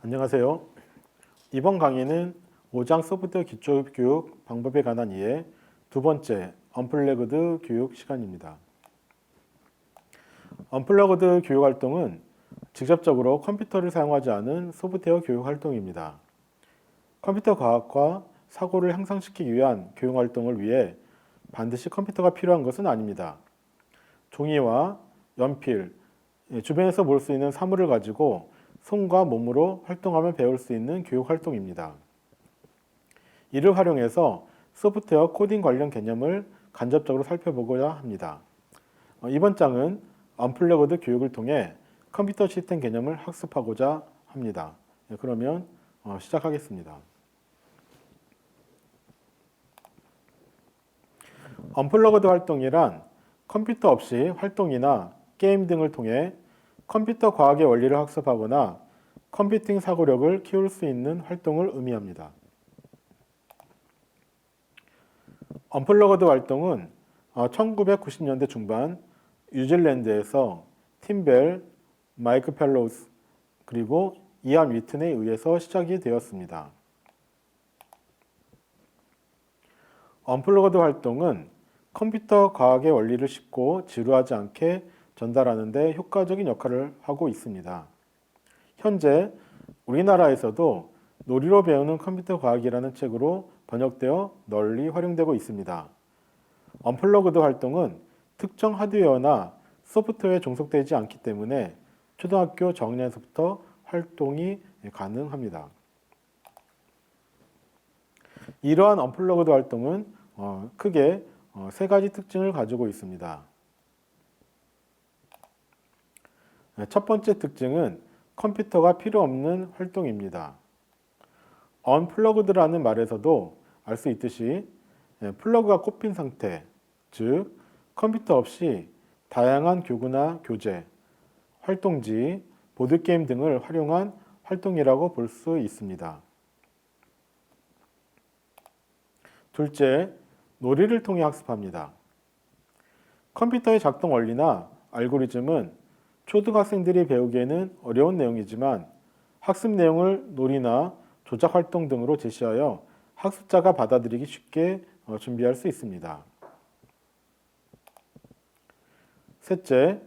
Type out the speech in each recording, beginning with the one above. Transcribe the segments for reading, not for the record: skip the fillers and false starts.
안녕하세요. 이번 강의는 5장 소프트웨어 기초교육 방법에 관한 이해 두 번째 언플래그드 교육 시간입니다. 언플러그드 교육 활동은 직접적으로 컴퓨터를 사용하지 않은 소프트웨어 교육 활동입니다. 컴퓨터 과학과 사고를 향상시키기 위한 교육 활동을 위해 반드시 컴퓨터가 필요한 것은 아닙니다. 종이와 연필, 주변에서 볼 수 있는 사물을 가지고 손과 몸으로 활동하며 배울 수 있는 교육 활동입니다. 이를 활용해서 소프트웨어 코딩 관련 개념을 간접적으로 살펴보고자 합니다. 이번 장은 언플러그드 교육을 통해 컴퓨터 시스템 개념을 학습하고자 합니다. 그러면 시작하겠습니다. 언플러그드 활동이란 컴퓨터 없이 활동이나 게임 등을 통해 컴퓨터 과학의 원리를 학습하거나 컴퓨팅 사고력을 키울 수 있는 활동을 의미합니다. 언플러그드 활동은 1990년대 중반 뉴질랜드에서 팀 벨, 마이크 펠로우스 그리고 이안 위튼에 의해서 시작이 되었습니다. 언플러그드 활동은 컴퓨터 과학의 원리를 쉽고 지루하지 않게 전달하는 데 효과적인 역할을 하고 있습니다. 현재 우리나라에서도 놀이로 배우는 컴퓨터 과학이라는 책으로 번역되어 널리 활용되고 있습니다. 언플러그드 활동은 특정 하드웨어나 소프트웨어에 종속되지 않기 때문에 초등학교 저학년에서부터 활동이 가능합니다. 이러한 언플러그드 활동은 크게 세 가지 특징을 가지고 있습니다. 첫 번째 특징은 컴퓨터가 필요 없는 활동입니다. 언플러그드라는 말에서도 알 수 있듯이 플러그가 꼽힌 상태, 즉 컴퓨터 없이 다양한 교구나 교재, 활동지, 보드게임 등을 활용한 활동이라고 볼 수 있습니다. 둘째, 놀이를 통해 학습합니다. 컴퓨터의 작동 원리나 알고리즘은 초등학생들이 배우기에는 어려운 내용이지만 학습 내용을 놀이나 조작 활동 등으로 제시하여 학습자가 받아들이기 쉽게 준비할 수 있습니다. 셋째,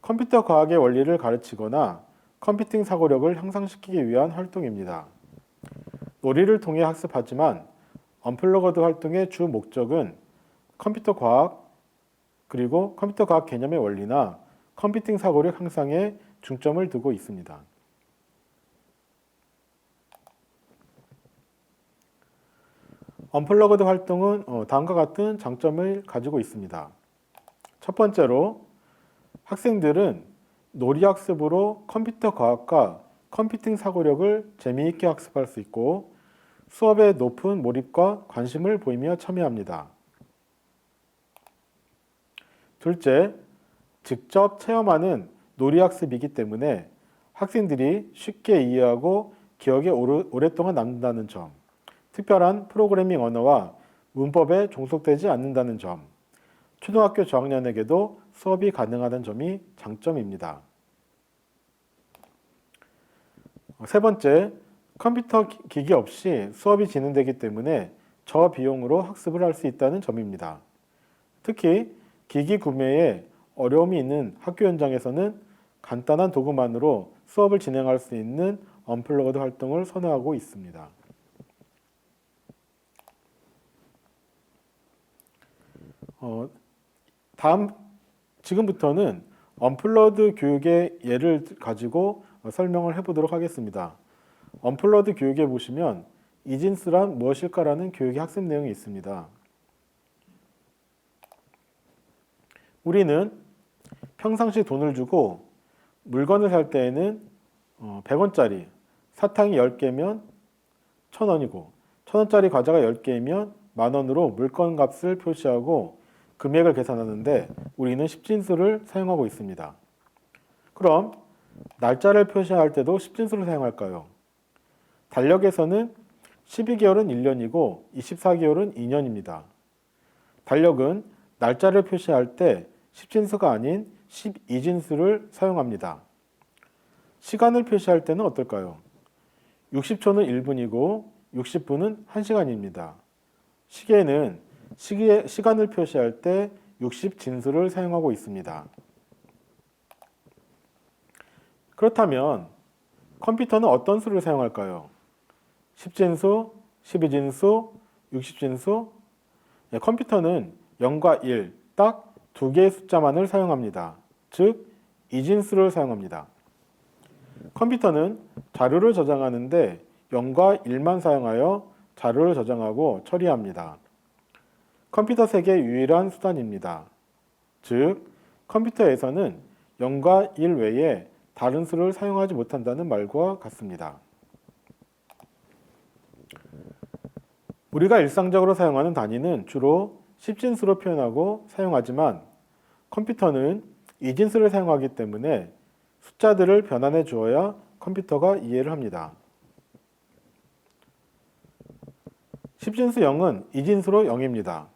컴퓨터 과학의 원리를 가르치거나 컴퓨팅 사고력을 향상시키기 위한 활동입니다. 놀이를 통해 학습하지만 언플러그드 활동의 주 목적은 컴퓨터 과학 그리고 컴퓨터 과학 개념의 원리나 컴퓨팅 사고력 향상에 중점을 두고 있습니다. 언플러그드 활동은 다음과 같은 장점을 가지고 있습니다. 첫 번째로 학생들은 놀이 학습으로 컴퓨터 과학과 컴퓨팅 사고력을 재미있게 학습할 수 있고 수업에 높은 몰입과 관심을 보이며 참여합니다. 둘째, 직접 체험하는 놀이 학습이기 때문에 학생들이 쉽게 이해하고 기억에 오랫동안 남는다는 점, 특별한 프로그래밍 언어와 문법에 종속되지 않는다는 점, 초등학교 저학년에게도 수업이 가능하다는 점이 장점입니다. 세 번째, 컴퓨터 기기 없이 수업이 진행되기 때문에 저비용으로 학습을 할 수 있다는 점입니다. 특히 기기 구매에 어려움이 있는 학교 현장에서는 간단한 도구만으로 수업을 진행할 수 있는 언플러그드 활동을 선호하고 있습니다. 지금부터는 언플러그드 교육의 예를 가지고 설명을 해보도록 하겠습니다. 언플러그드 교육에 보시면 이진스란 무엇일까라는 교육의 학습 내용이 있습니다. 우리는 평상시 돈을 주고 물건을 살 때에는 100원짜리 사탕이 10개면 1000원이고 1000원짜리 과자가 10개이면 만원으로 물건 값을 표시하고 금액을 계산하는데 우리는 십진수를 사용하고 있습니다. 그럼 날짜를 표시할 때도 십진수를 사용할까요? 달력에서는 12개월은 1년이고 24개월은 2년입니다. 달력은 날짜를 표시할 때 십진수가 아닌 12진수를 사용합니다. 시간을 표시할 때는 어떨까요? 60초는 1분이고 60분은 1시간입니다. 시계에는 시간을 표시할 때 60진수를 사용하고 있습니다. 그렇다면 컴퓨터는 어떤 수를 사용할까요? 10진수, 12진수, 60진수? 컴퓨터는 0과 1, 딱 두 개의 숫자만을 사용합니다. 즉, 2진수를 사용합니다. 컴퓨터는 자료를 저장하는데 0과 1만 사용하여 자료를 저장하고 처리합니다. 컴퓨터 세계의 유일한 수단입니다. 즉, 컴퓨터에서는 0과 1 외에 다른 수를 사용하지 못한다는 말과 같습니다. 우리가 일상적으로 사용하는 단위는 주로 10진수로 표현하고 사용하지만 컴퓨터는 2진수를 사용하기 때문에 숫자들을 변환해 주어야 컴퓨터가 이해를 합니다. 10진수 0은 2진수로 0입니다.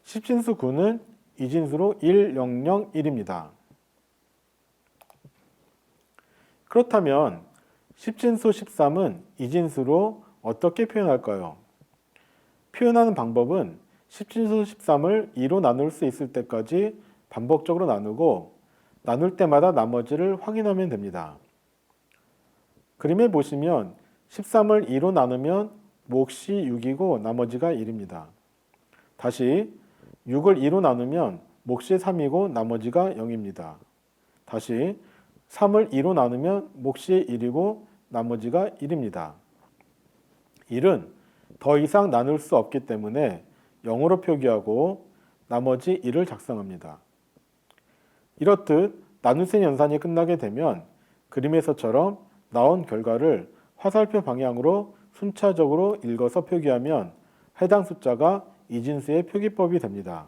10진수 9는 2진수로 1001입니다. 그렇다면 10진수 13은 2진수로 어떻게 표현할까요? 표현하는 방법은 10진수 13을 2로 나눌 수 있을 때까지 반복적으로 나누고 나눌 때마다 나머지를 확인하면 됩니다. 그림에 보시면 13을 2로 나누면 몫이 6이고 나머지가 1입니다. 다시 6을 2로 나누면 몫이 3이고 나머지가 0입니다. 다시 3을 2로 나누면 몫이 1이고 나머지가 1입니다. 1은 더 이상 나눌 수 없기 때문에 0으로 표기하고 나머지 1을 작성합니다. 이렇듯 나눗셈 연산이 끝나게 되면 그림에서처럼 나온 결과를 화살표 방향으로 순차적으로 읽어서 표기하면 해당 숫자가 이진수의 표기법이 됩니다.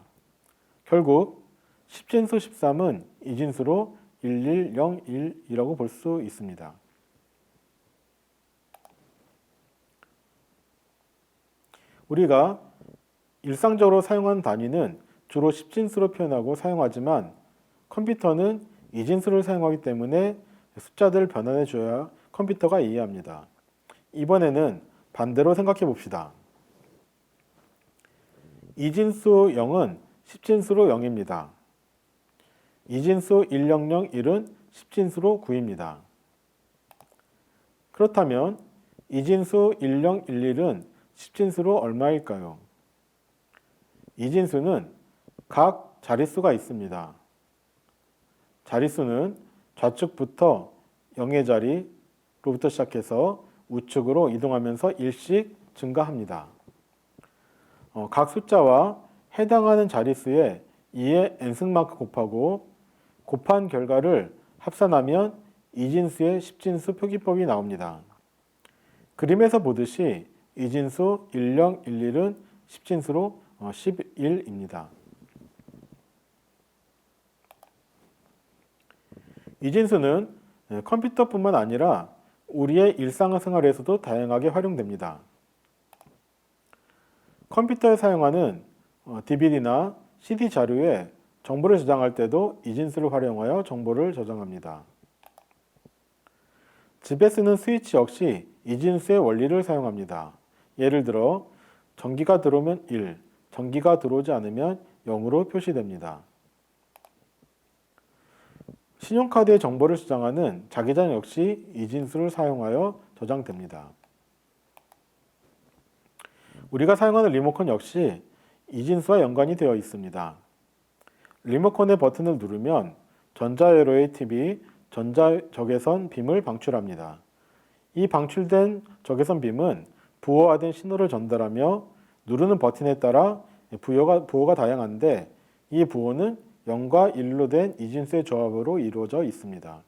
결국 10진수 13은 이진수로 1101이라고 볼 수 있습니다. 우리가 일상적으로 사용하는 단위는 주로 10진수로 표현하고 사용하지만 컴퓨터는 2진수를 사용하기 때문에 숫자들을 변환해 줘야 컴퓨터가 이해합니다. 이번에는 반대로 생각해 봅시다. 2진수 0은 10진수로 0입니다. 2진수 1001은 10진수로 9입니다. 그렇다면 2진수 1011은 10진수로 얼마일까요? 2진수는 각 자릿수가 있습니다. 자릿수는 좌측부터 0의 자리로부터 시작해서 우측으로 이동하면서 1씩 증가합니다. 각 숫자와 해당하는 자릿수에 2의 n승만큼 곱하고 곱한 결과를 합산하면 이진수의 10진수 표기법이 나옵니다. 그림에서 보듯이 이진수 1011은 10진수로 11입니다. 이진수는 컴퓨터뿐만 아니라 우리의 일상생활에서도 다양하게 활용됩니다. 컴퓨터에 사용하는 DVD나 CD 자료에 정보를 저장할 때도 이진수를 활용하여 정보를 저장합니다. 집에 쓰는 스위치 역시 이진수의 원리를 사용합니다. 예를 들어 전기가 들어오면 1, 전기가 들어오지 않으면 0으로 표시됩니다. 신용카드의 정보를 저장하는 자기장 역시 이진수를 사용하여 저장됩니다. 우리가 사용하는 리모컨 역시 이진수와 연관이 되어 있습니다. 리모컨의 버튼을 누르면 전자회로의 팁이 전자적외선 빔을 방출합니다. 이 방출된 적외선 빔은 부호화된 신호를 전달하며 누르는 버튼에 따라 부호가 다양한데 이 부호는 0과 1로 된 이진수의 조합으로 이루어져 있습니다.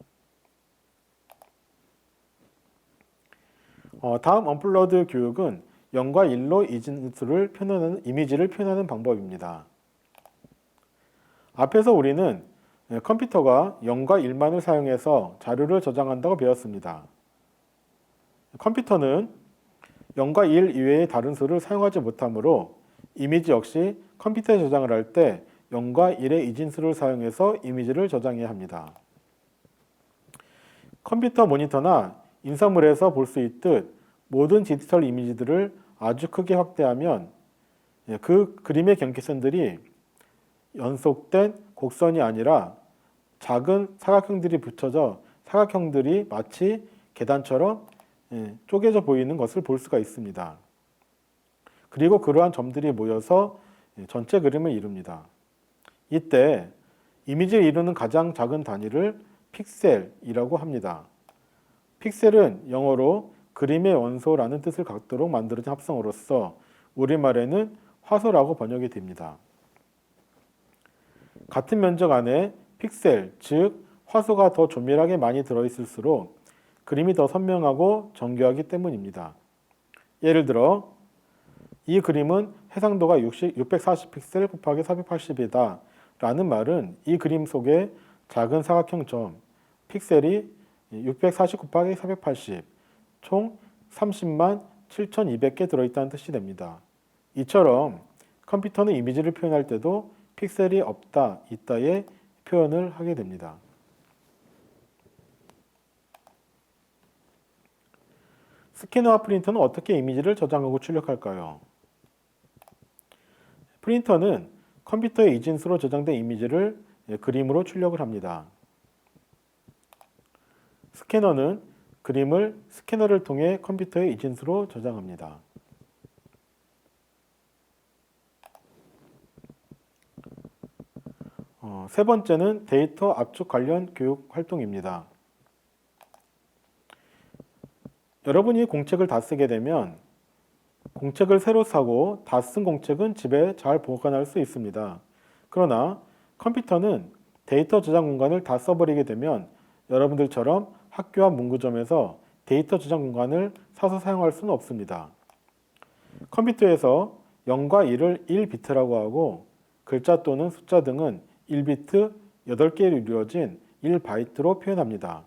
다음 언플러그드 교육은 0과 1로 이진수를 이미지를 표현하는 방법입니다. 앞에서 우리는 컴퓨터가 0과 1만을 사용해서 자료를 저장한다고 배웠습니다. 컴퓨터는 0과 1 이외의 다른 수를 사용하지 못하므로 이미지 역시 컴퓨터에 저장을 할 때 0과 1의 이진수를 사용해서 이미지를 저장해야 합니다. 컴퓨터 모니터나 인사물에서 볼 수 있듯 모든 디지털 이미지들을 아주 크게 확대하면 그 그림의 경계선들이 연속된 곡선이 아니라 작은 사각형들이 붙여져 사각형들이 마치 계단처럼 쪼개져 보이는 것을 볼 수가 있습니다. 그리고 그러한 점들이 모여서 전체 그림을 이룹니다. 이때 이미지를 이루는 가장 작은 단위를 픽셀이라고 합니다. 픽셀은 영어로 그림의 원소라는 뜻을 갖도록 만들어진 합성어로서 우리말에는 화소라고 번역이 됩니다. 같은 면적 안에 픽셀, 즉 화소가 더 조밀하게 많이 들어있을수록 그림이 더 선명하고 정교하기 때문입니다. 예를 들어 이 그림은 해상도가 640픽셀 곱하기 480이다 라는 말은 이 그림 속에 작은 사각형 점, 픽셀이 640 곱하기 480, 총 30만 7,200개 들어있다는 뜻이 됩니다. 이처럼 컴퓨터는 이미지를 표현할 때도 픽셀이 없다, 있다의 표현을 하게 됩니다. 스캐너와 프린터는 어떻게 이미지를 저장하고 출력할까요? 프린터는 컴퓨터의 이진수로 저장된 이미지를 그림으로 출력을 합니다. 스캐너는 그림을 스캐너를 통해 컴퓨터의 이진수로 저장합니다. 세 번째는 데이터 압축 관련 교육 활동입니다. 여러분이 공책을 다 쓰게 되면 공책을 새로 사고 다 쓴 공책은 집에 잘 보관할 수 있습니다. 그러나 컴퓨터는 데이터 저장 공간을 다 써버리게 되면 여러분들처럼 학교와 문구점에서 데이터 저장 공간을 사서 사용할 수는 없습니다. 컴퓨터에서 0과 1을 1비트라고 하고 글자 또는 숫자 등은 1비트 8개로 이루어진 1바이트로 표현합니다.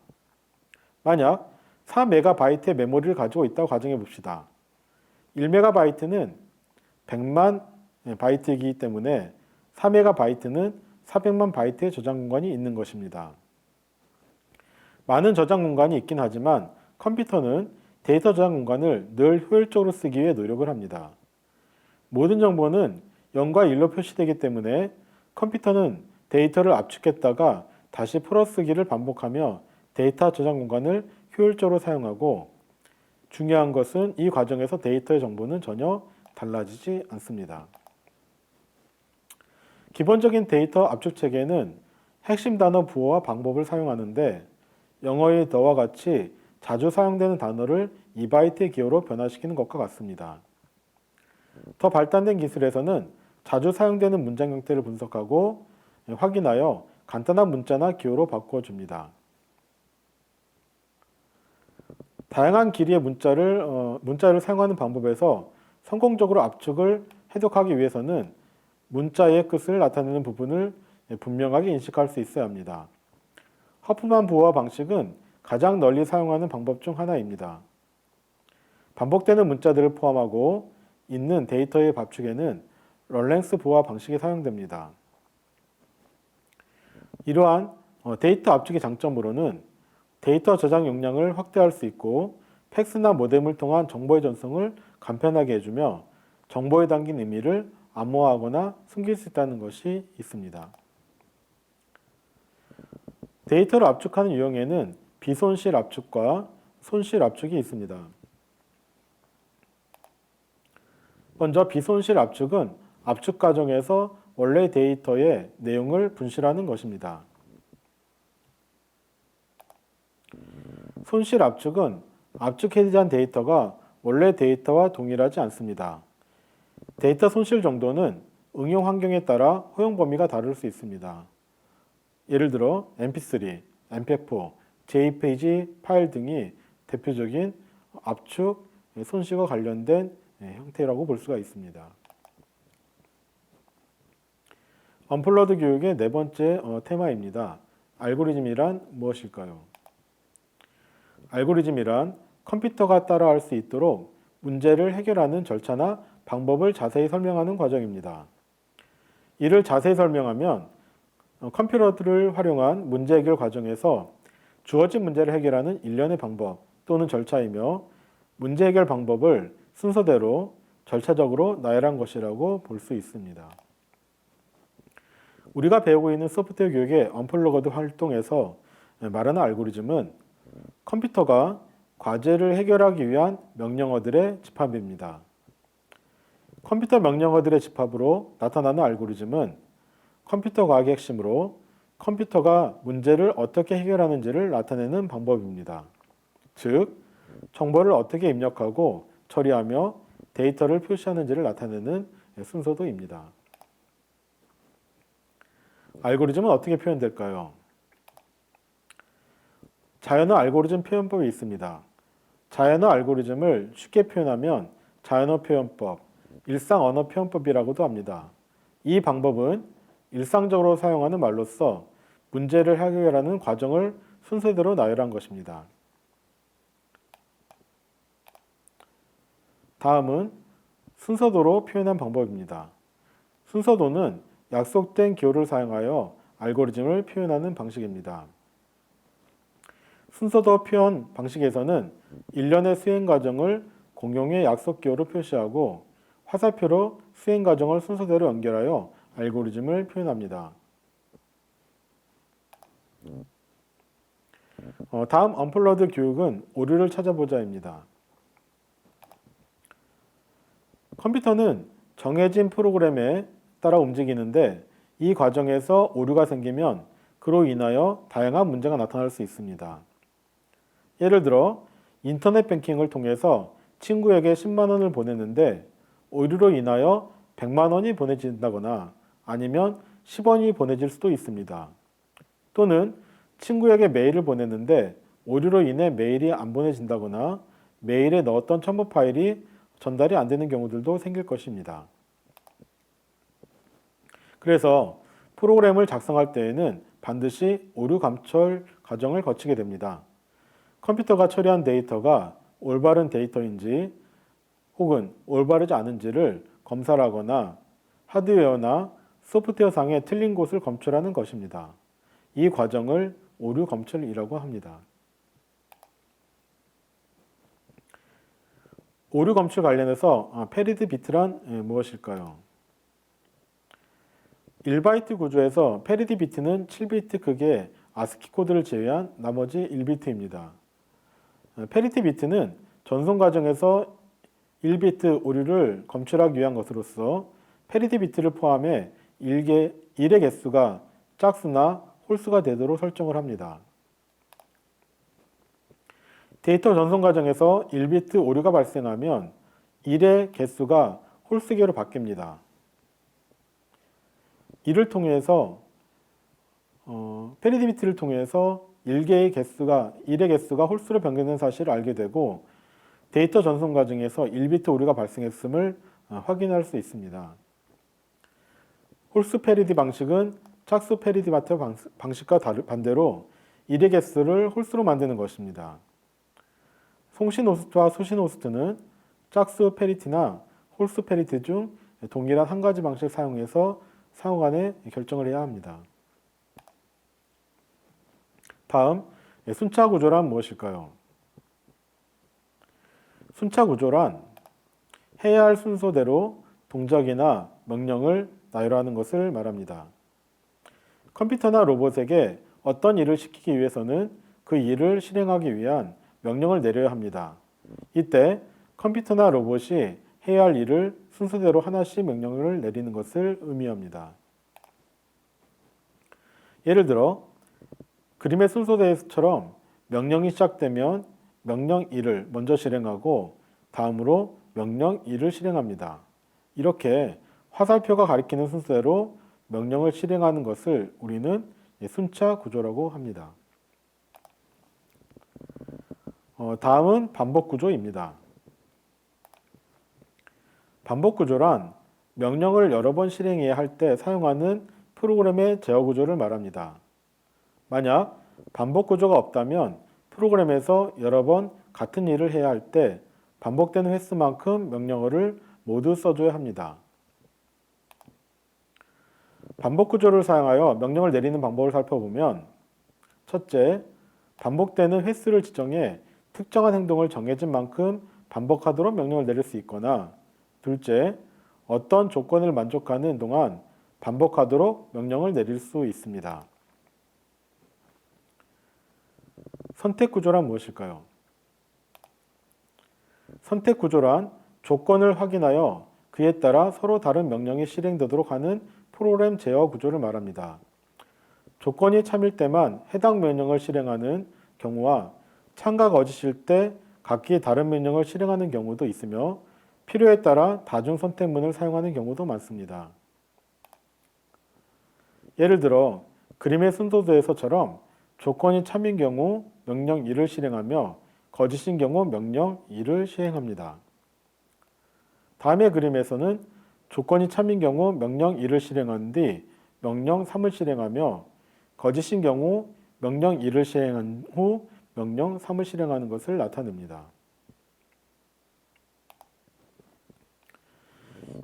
만약 4MB의 메모리를 가지고 있다고 가정해 봅시다. 1MB는 100만 바이트이기 때문에 4MB는 400만 바이트의 저장 공간이 있는 것입니다. 많은 저장 공간이 있긴 하지만 컴퓨터는 데이터 저장 공간을 늘 효율적으로 쓰기 위해 노력을 합니다. 모든 정보는 0과 1로 표시되기 때문에 컴퓨터는 데이터를 압축했다가 다시 풀어쓰기를 반복하며 데이터 저장 공간을 효율적으로 사용하고 중요한 것은 이 과정에서 데이터의 정보는 전혀 달라지지 않습니다. 기본적인 데이터 압축 체계는 핵심 단어 부호와 방법을 사용하는데 영어의 the와 같이 자주 사용되는 단어를 2바이트의 기호로 변화시키는 것과 같습니다. 더 발달된 기술에서는 자주 사용되는 문장 형태를 분석하고 확인하여 간단한 문자나 기호로 바꿔줍니다. 다양한 길이의 문자를 사용하는 방법에서 성공적으로 압축을 해독하기 위해서는 문자의 끝을 나타내는 부분을 분명하게 인식할 수 있어야 합니다. 허프만 부호화 방식은 가장 널리 사용하는 방법 중 하나입니다. 반복되는 문자들을 포함하고 있는 데이터의 압축에는 럴랭스 부호화 방식이 사용됩니다. 이러한 데이터 압축의 장점으로는 데이터 저장 용량을 확대할 수 있고 팩스나 모뎀을 통한 정보의 전송을 간편하게 해주며 정보에 담긴 의미를 암호화하거나 숨길 수 있다는 것이 있습니다. 데이터를 압축하는 유형에는 비손실 압축과 손실 압축이 있습니다. 먼저 비손실 압축은 압축 과정에서 원래 데이터의 내용을 분실하는 것입니다. 손실 압축은 압축해제한 데이터가 원래 데이터와 동일하지 않습니다. 데이터 손실 정도는 응용 환경에 따라 허용 범위가 다를 수 있습니다. 예를 들어 mp3, mp4, jpeg 파일 등이 대표적인 압축 손실과 관련된 형태라고 볼 수가 있습니다. 언플러드 교육의 네 번째 테마입니다. 알고리즘이란 무엇일까요? 알고리즘이란 컴퓨터가 따라할 수 있도록 문제를 해결하는 절차나 방법을 자세히 설명하는 과정입니다. 이를 자세히 설명하면 컴퓨터를 활용한 문제 해결 과정에서 주어진 문제를 해결하는 일련의 방법, 또는 절차이며 문제 해결 방법을 순서대로 절차적으로 나열한 것이라고 볼 수 있습니다. 우리가 배우고 있는 소프트웨어 교육의 언플러그드 활동에서 말하는 알고리즘은 컴퓨터가 과제를 해결하기 위한 명령어들의 집합입니다. 컴퓨터 명령어들의 집합으로 나타나는 알고리즘은 컴퓨터 과학의 핵심으로 컴퓨터가 문제를 어떻게 해결하는지를 나타내는 방법입니다. 즉, 정보를 어떻게 입력하고 처리하며 데이터를 표시하는지를 나타내는 순서도입니다. 알고리즘은 어떻게 표현될까요? 자연어 알고리즘 표현법이 있습니다. 자연어 알고리즘을 쉽게 표현하면 자연어 표현법, 일상 언어 표현법이라고도 합니다. 이 방법은 일상적으로 사용하는 말로써 문제를 해결하는 과정을 순서대로 나열한 것입니다. 다음은 순서도로 표현한 방법입니다. 순서도는 약속된 기호를 사용하여 알고리즘을 표현하는 방식입니다. 순서도 표현 방식에서는 일련의 수행 과정을 공용의 약속 기호로 표시하고 화살표로 수행 과정을 순서대로 연결하여 알고리즘을 표현합니다. 다음 언플러그드 교육은 오류를 찾아보자입니다. 컴퓨터는 정해진 프로그램에 따라 움직이는데 이 과정에서 오류가 생기면 그로 인하여 다양한 문제가 나타날 수 있습니다. 예를 들어 인터넷 뱅킹을 통해서 친구에게 10만 원을 보냈는데 오류로 인하여 100만 원이 보내진다거나 아니면 10원이 보내질 수도 있습니다. 또는 친구에게 메일을 보냈는데 오류로 인해 메일이 안 보내진다거나 메일에 넣었던 첨부 파일이 전달이 안 되는 경우들도 생길 것입니다. 그래서 프로그램을 작성할 때에는 반드시 오류 감철 과정을 거치게 됩니다. 컴퓨터가 처리한 데이터가 올바른 데이터인지 혹은 올바르지 않은지를 검사를 하거나 하드웨어나 소프트웨어 상에 틀린 곳을 검출하는 것입니다. 이 과정을 오류 검출이라고 합니다. 오류 검출 관련해서 페리드 비트란 무엇일까요? 1바이트 구조에서 페리디 비트는 7비트 크기의 아스키 코드를 제외한 나머지 1비트입니다. 페리티 비트는 전송 과정에서 1비트 오류를 검출하기 위한 것으로서 페리티 비트를 포함해 1의 개수가 짝수나 홀수가 되도록 설정을 합니다. 데이터 전송 과정에서 1비트 오류가 발생하면 1의 개수가 홀수 개로 바뀝니다. 이를 통해서 페리티 비트를 통해서 1의 개수가 홀수로 변경된 사실을 알게 되고 데이터 전송 과정에서 1비트 오류가 발생했음을 확인할 수 있습니다. 홀수 페리디 방식은 짝수 페리디 마트 방식과 반대로 1의 개수를 홀수로 만드는 것입니다. 송신 호스트와 수신 호스트는 짝수 페리티나 홀수 페리티 중 동일한 한 가지 방식을 사용해서 상호 간에 결정을 해야 합니다. 다음, 순차 구조란 무엇일까요? 순차 구조란 해야 할 순서대로 동작이나 명령을 나열하는 것을 말합니다. 컴퓨터나 로봇에게 어떤 일을 시키기 위해서는 그 일을 실행하기 위한 명령을 내려야 합니다. 이때 컴퓨터나 로봇이 해야 할 일을 순서대로 하나씩 명령을 내리는 것을 의미합니다. 예를 들어 그림의 순서대처럼 명령이 시작되면 명령 1을 먼저 실행하고 다음으로 명령 2를 실행합니다. 이렇게 화살표가 가리키는 순서대로 명령을 실행하는 것을 우리는 순차 구조라고 합니다. 다음은 반복 구조입니다. 반복 구조란 명령을 여러 번 실행해야 할 때 사용하는 프로그램의 제어 구조를 말합니다. 만약 반복 구조가 없다면 프로그램에서 여러 번 같은 일을 해야 할 때 반복되는 횟수만큼 명령어를 모두 써줘야 합니다. 반복 구조를 사용하여 명령을 내리는 방법을 살펴보면 첫째, 반복되는 횟수를 지정해 특정한 행동을 정해진 만큼 반복하도록 명령을 내릴 수 있거나 둘째, 어떤 조건을 만족하는 동안 반복하도록 명령을 내릴 수 있습니다. 선택 구조란 무엇일까요? 선택 구조란 조건을 확인하여 그에 따라 서로 다른 명령이 실행되도록 하는 프로그램 제어 구조를 말합니다. 조건이 참일 때만 해당 명령을 실행하는 경우와 참과 거짓일 때 각기 다른 명령을 실행하는 경우도 있으며 필요에 따라 다중 선택문을 사용하는 경우도 많습니다. 예를 들어 그림의 순서도에서처럼 조건이 참인 경우 명령 1을 실행하며 거짓인 경우 명령 2를 시행합니다. 다음의 그림에서는 조건이 참인 경우 명령 1을 실행한 뒤 명령 3을 실행하며 거짓인 경우 명령 1을 시행한 후 명령 3을 실행하는 것을 나타냅니다.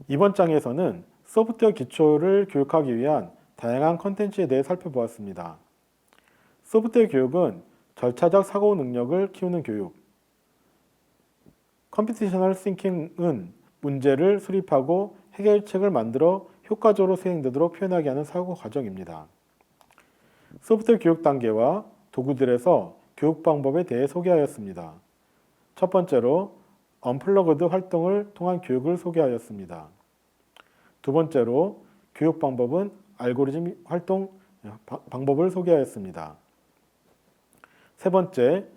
이번 장에서는 소프트웨어 기초를 교육하기 위한 다양한 컨텐츠에 대해 살펴보았습니다. 소프트웨어 교육은 절차적 사고 능력을 키우는 교육, 컴퓨테이셔널 싱킹은 문제를 수립하고 해결책을 만들어 효과적으로 수행되도록 표현하게 하는 사고 과정입니다. 소프트웨어 교육 단계와 도구들에서 교육 방법에 대해 소개하였습니다. 첫 번째로 언플러그드 활동을 통한 교육을 소개하였습니다. 두 번째로 교육 방법은 알고리즘 활동 방법을 소개하였습니다. 세 번째,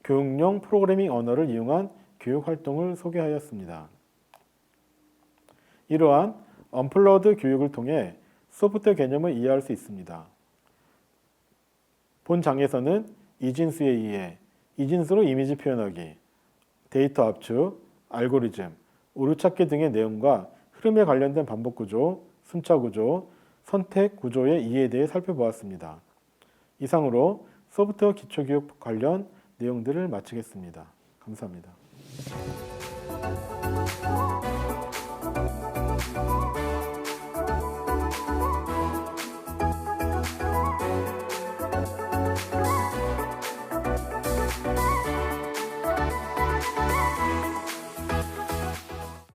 교육용 프로그래밍 언어를 이용한 교육 활동을 소개하였습니다. 이러한 언플러그드 교육을 통해 소프트웨어 개념을 이해할 수 있습니다. 본 장에서는 이진수에 의해 이진수로 이미지 표현하기, 데이터 압축, 알고리즘, 오류찾기 등의 내용과 흐름에 관련된 반복 구조, 순차 구조, 선택 구조의 이해에 대해 살펴보았습니다. 이상으로 소프트웨어 기초교육 관련 내용들을 마치겠습니다. 감사합니다.